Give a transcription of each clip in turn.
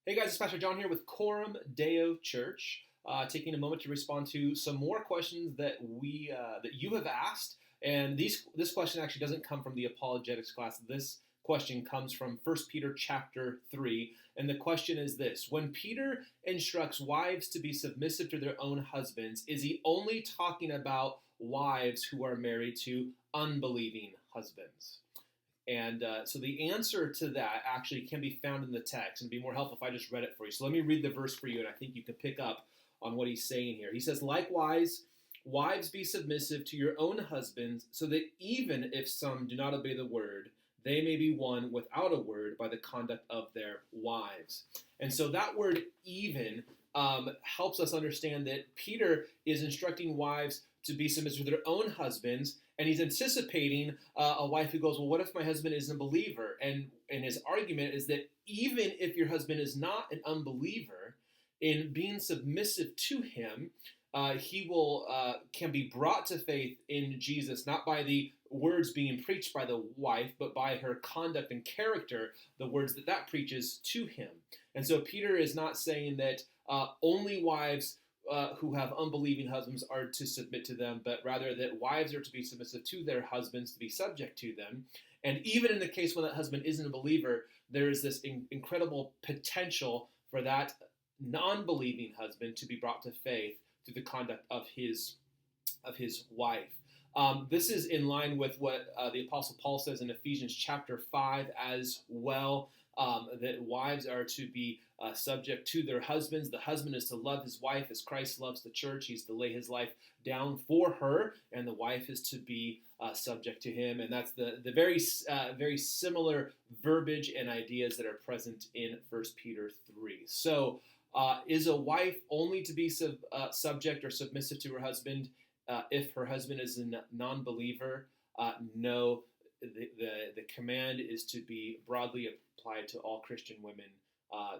Hey guys, it's Pastor John here with Coram Deo Church, taking a moment to respond to some more questions that you have asked. And this question actually doesn't come from the apologetics class. This question comes from First Peter chapter 3, and the question is this: when Peter instructs wives to be submissive to their own husbands, is he only talking about wives who are married to unbelieving husbands? And so the answer to that actually can be found in the text, and it'd be more helpful if I just read it for you. So let me read the verse for you, and I think you can pick up on what he's saying here. He says, "Likewise, wives, be submissive to your own husbands, so that even if some do not obey the word, they may be won without a word by the conduct of their wives." And so that word "even" helps us understand that Peter is instructing wives to be submissive to their own husbands, and he's anticipating a wife who goes, "Well, what if my husband isn't a believer?" And his argument is that even if your husband is not an unbeliever, in being submissive to him, he will can be brought to faith in Jesus, not by the words being preached by the wife, but by her conduct and character, the words that preaches to him. And so Peter is not saying that only wives who have unbelieving husbands are to submit to them, but rather that wives are to be submissive to their husbands, to be subject to them. And even in the case when that husband isn't a believer, there is this incredible potential for that non-believing husband to be brought to faith through the conduct of his wife. This is in line with what the Apostle Paul says in Ephesians chapter 5 as well, that wives are to be subject to their husbands. The husband is to love his wife as Christ loves the church. He's to lay his life down for her, and the wife is to be subject to him. And that's the very similar verbiage and ideas that are present in 1 Peter 3. So is a wife only to be subject or submissive to her husband if her husband is a non-believer? No. The command is to be broadly applied to all Christian women,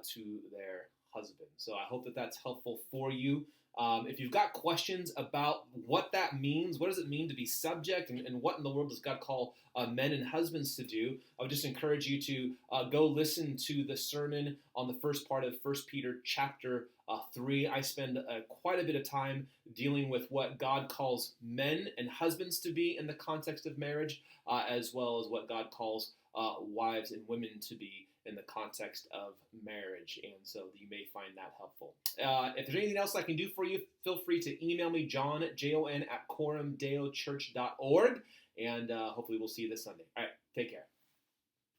to their husbands. So I hope that that's helpful for you. If you've got questions about what that means, what does it mean to be subject, and what in the world does God call men and husbands to do, I would just encourage you to go listen to the sermon on the first part of 1 Peter chapter 3. I spend quite a bit of time dealing with what God calls men and husbands to be in the context of marriage, as well as what God calls wives and women to be in the context of marriage. And so you may find that helpful. If there's anything else I can do for you, feel free to email me, John, Jon, at coramdeochurch.org, and hopefully we'll see you this Sunday. All right, take care.